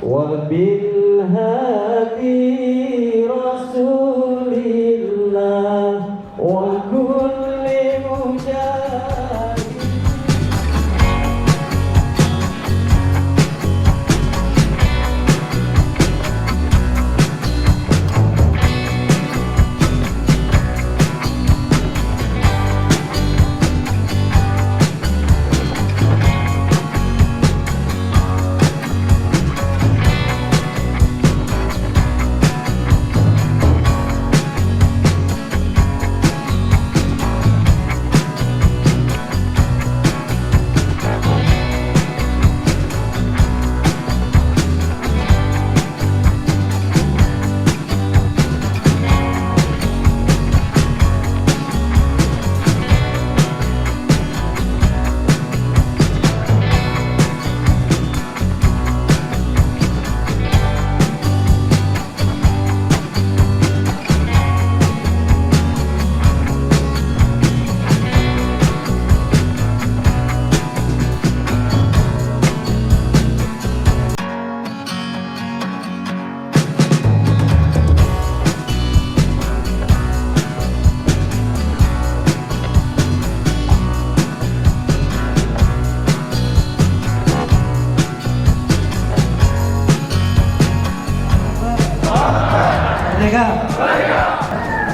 وبالهادي رسول الله وكل مجاهد.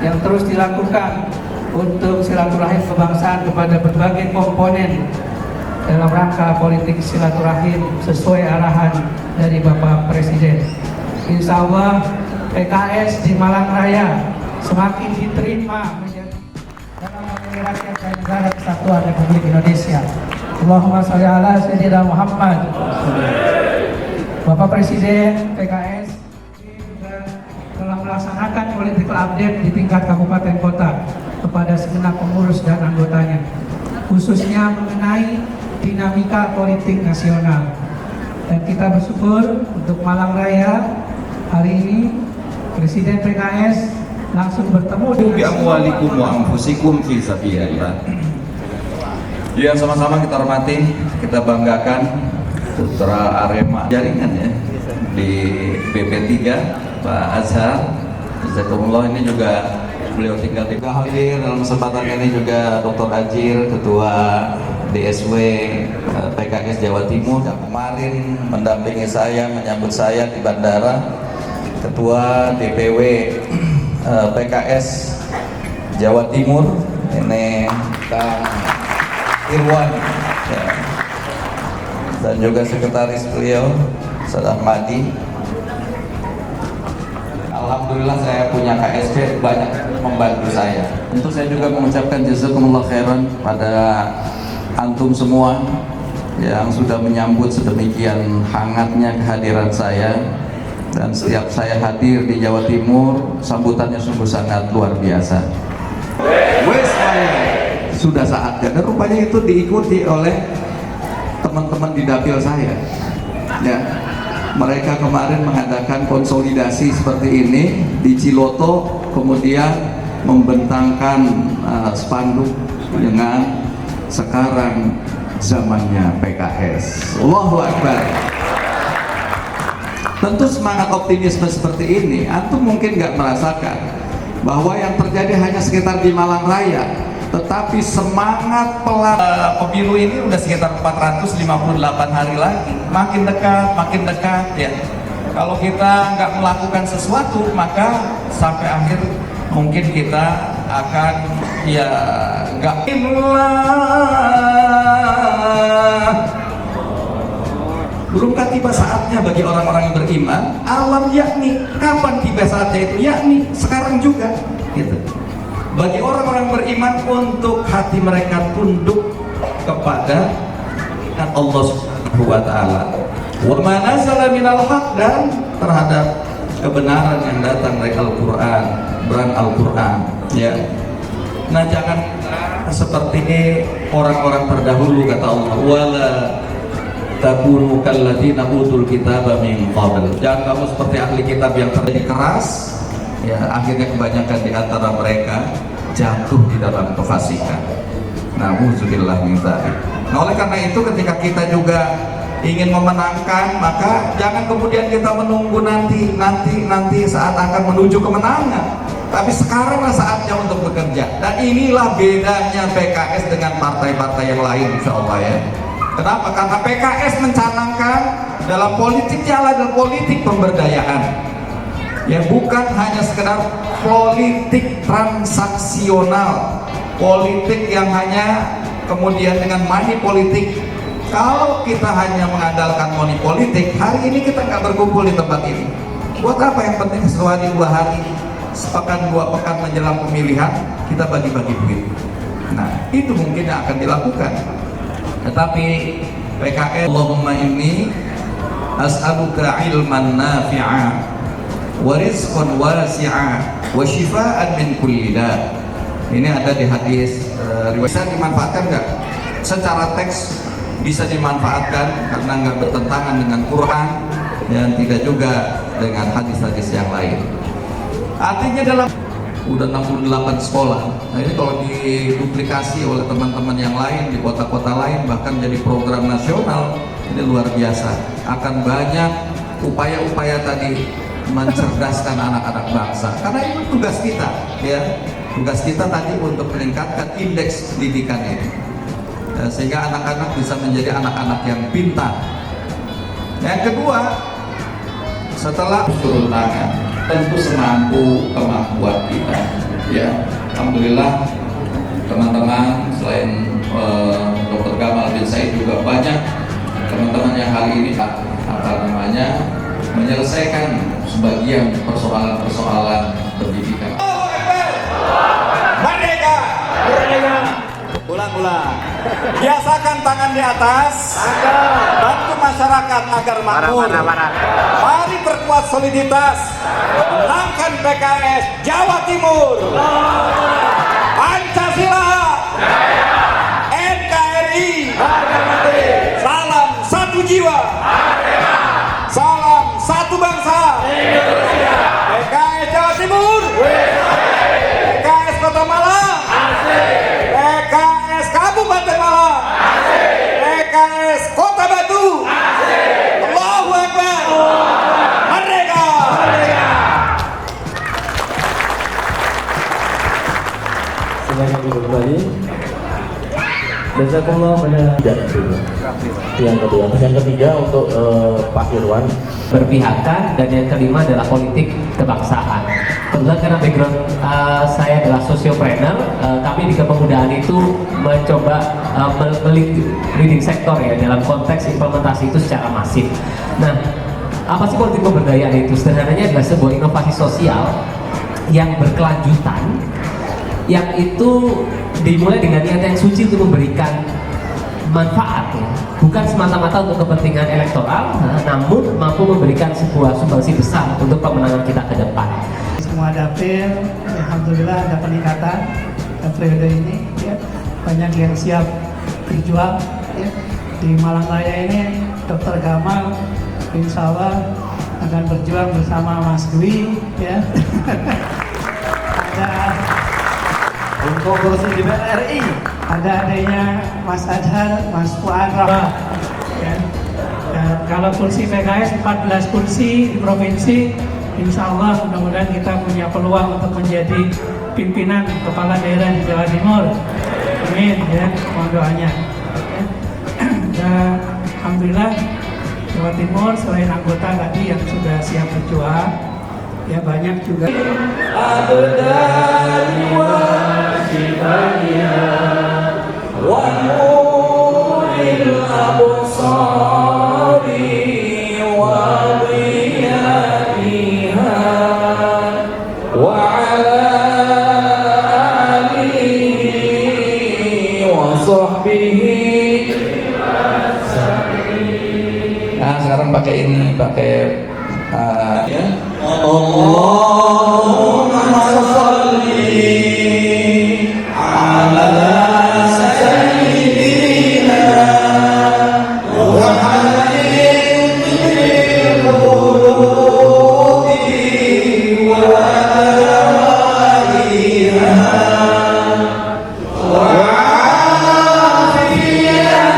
Yang terus dilakukan untuk silaturahim kebangsaan kepada berbagai komponen dalam rangka politik silaturahim sesuai arahan dari Bapak Presiden. Insya Allah PKS di Malang Raya semakin diterima menjadi dalam wakil rakyat dan negara kesatuan Republik Indonesia. Allahumma sholli ala sayyidina Muhammad. Bapak Presiden PKS telah melaksanakan political update di tingkat kabupaten kota kepada segenap pengurus dan anggotanya, khususnya mengenai dinamika politik nasional. Dan kita bersyukur untuk Malang Raya hari ini Presiden PKS langsung bertemu bi amwalikum wa anfusikum fi sabilillah. Yang sama-sama kita hormati, kita banggakan putra Arema jaringan ya di BP3 Pak Azhar, jazakumullah. Ini juga beliau tinggal di hadir dalam kesempatan ini juga Dr. Ajir, Ketua DSW PKS Jawa Timur yang kemarin mendampingi saya, menyambut saya di bandara, Ketua DPW PKS Jawa Timur ini Kang Irwan ya. Dan juga sekretaris beliau Ustaz Ahmadi. Alhamdulillah saya punya KSP banyak membantu saya. Tentu saya juga mengucapkan jazakumullah khairan pada antum semua yang sudah menyambut sedemikian hangatnya kehadiran saya. Dan setiap saya hadir di Jawa Timur, sambutannya sungguh sangat luar biasa. Sudah saatnya, dan rupanya itu diikuti oleh teman-teman di dapil saya. Ya. Mereka kemarin mengadakan konsolidasi seperti ini di Ciloto, kemudian membentangkan spanduk dengan sekarang zamannya PKS. Allahu Akbar. Tentu semangat optimisme seperti ini, antum mungkin nggak merasakan bahwa yang terjadi hanya sekitar di Malang Raya, tetapi semangat pemilu ini udah sekitar 458 hari lagi, makin dekat ya. Kalau kita nggak melakukan sesuatu, maka sampai akhir mungkin kita akan ya nggak. Belumkah tiba saatnya bagi orang-orang yang beriman? Alam yakni, kapan tiba saatnya itu? Yakni sekarang juga gitu. Bagi orang-orang beriman untuk hati mereka tunduk kepada Allah Subhanahu wa taala. Wa ma nazala minal haq, dan terhadap kebenaran yang datang dari Al-Qur'an, beran Al-Qur'an ya. Nah, jangan seperti orang-orang terdahulu kata Allah, wala takunu kalladzina utul kitaba min qabl. Jangan kamu seperti ahli kitab yang terjadi keras ya, akhirnya kebanyakan di antara mereka jatuh di dalam kefasikan. Nauzubillah min dzalik. Nah, oleh karena itu ketika kita juga ingin memenangkan, maka jangan kemudian kita menunggu nanti saat akan menuju kemenangan. Tapi sekaranglah saatnya untuk bekerja. Dan inilah bedanya PKS dengan partai-partai yang lain, insya Allah ya. Kenapa? Karena PKS mencanangkan dalam politiknya adalah politik pemberdayaan. Ya, bukan hanya sekedar politik transaksional, politik yang hanya kemudian dengan money politik. Kalau kita hanya mengandalkan money politik, hari ini kita nggak berkumpul di tempat ini. Buat apa? Yang penting sehari 2 hari, sepekan 2 pekan menjelang pemilihan, kita bagi-bagi duit. Nah, itu mungkin yang akan dilakukan. Tetapi PKS, Allahumma inni as'aluka ilman nafi'a wa rizqan wasi'a wa shifaan min kulli da'. Ini ada di hadis riwayat. Bisa dimanfaatkan nggak? Secara teks bisa dimanfaatkan karena nggak bertentangan dengan Quran dan tidak juga dengan hadis-hadis yang lain. Artinya dalam udah 68 sekolah. Nah, ini kalau diduplikasi oleh teman-teman yang lain di kota-kota lain, bahkan jadi program nasional, ini luar biasa. Akan banyak upaya-upaya tadi mencerdaskan anak-anak bangsa. Karena itu tugas kita, ya. Tugas kita tadi untuk meningkatkan indeks pendidikan ini. Sehingga anak-anak bisa menjadi anak-anak yang pintar. Yang kedua, setelah turun tangan, tentu semampu kemampuan kita. Ya, alhamdulillah teman-teman selain Dr. Gamal bin Said juga banyak teman-teman yang hari ini menyelesaikan sebagian persoalan-persoalan pendidikan. Merdeka! Merdeka! Ulang-ulang. Biasakan tangan di atas. Bantu masyarakat agar makmur. Mari perkuat soliditas. Menangkan PKS Jawa Timur. Pancasila. NKRI. Salam satu jiwa. Salam satu bangsa. PKS Jawa Timur. PKS Kota Malang. PKS Kabupaten Malang. PKS Kota Batu. Allahu Akbar. Merdeka. Silakan duduk kembali. Jazakumullah khairan. Yang kedua, yang ketiga untuk Pak Irwan, berpihakan, dan yang kelima adalah politik kebangsaan. Kebetulan karena background saya adalah sosiopreneur, kami di kepemudaan itu mencoba leading sektor ya dalam konteks implementasi itu secara masif. Nah, apa sih politik pemberdayaan itu? Sebenarnya adalah sebuah inovasi sosial yang berkelanjutan, yang itu dimulai dengan niat yang suci untuk memberikan manfaat ya, bukan semata-mata untuk kepentingan elektoral, namun mampu memberikan sebuah sumbangsi besar untuk pemenangan kita ke depan. Semua dapil, alhamdulillah ada peningkatan periode ini ya. Banyak yang siap berjuang ya. Di Malang Raya ini Dr. Gamal insya Allah akan berjuang bersama Mas Dwi ya. Ada untuk kursi DPR RI, ada adanya Mas Adhar, Mas Fuad Rahmat ya. Kalau kursi PKS 14 kursi di provinsi, insya Allah mudah-mudahan kita punya peluang untuk menjadi pimpinan kepala daerah di Jawa Timur. Amin ya, mohon doanya ya. Dan alhamdulillah Jawa Timur selain anggota tadi yang sudah siap berjuang ya, banyak juga Nah, sekarang pakai ini, pakai ya. Allahumma sholli ala sayyidina Muhammadin fil qulubi wa aliha wa afiyati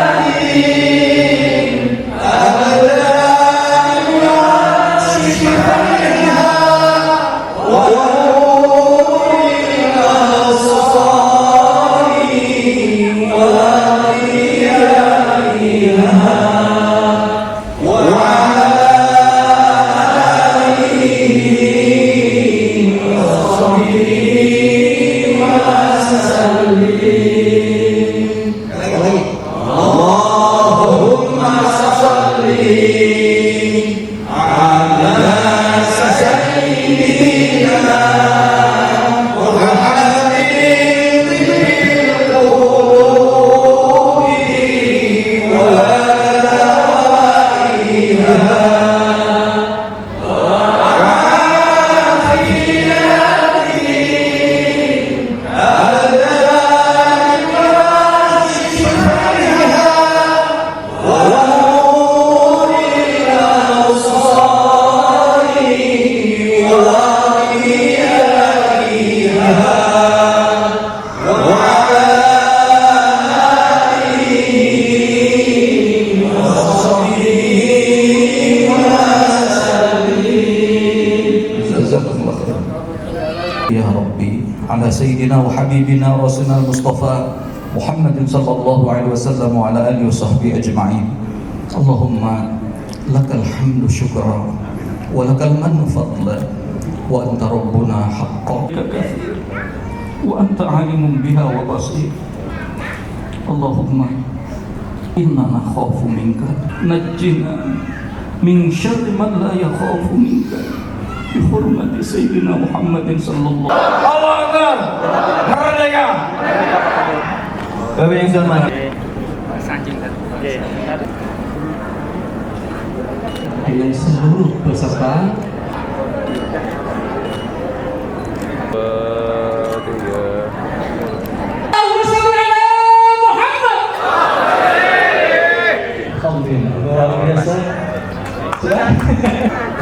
على سيدنا وحبيبنا ورسولنا المصطفى محمد صلى الله عليه وسلم وعلى آله وصحبه أجمعين. اللهم لك الحمد شكرا ولك المن فضلا وأنت ربنا حقا وأنت عالم بها وبصير. اللهم إنا نخاف منك نجنا من شر من لا يخاف منك بحرمة سيدنا محمد صلى الله عليه وسلم. Allah Akbar. Merdeka. Bapak yang saya hormati. Dengan seluruh peserta Alhamdulillah luar biasa. Sudah.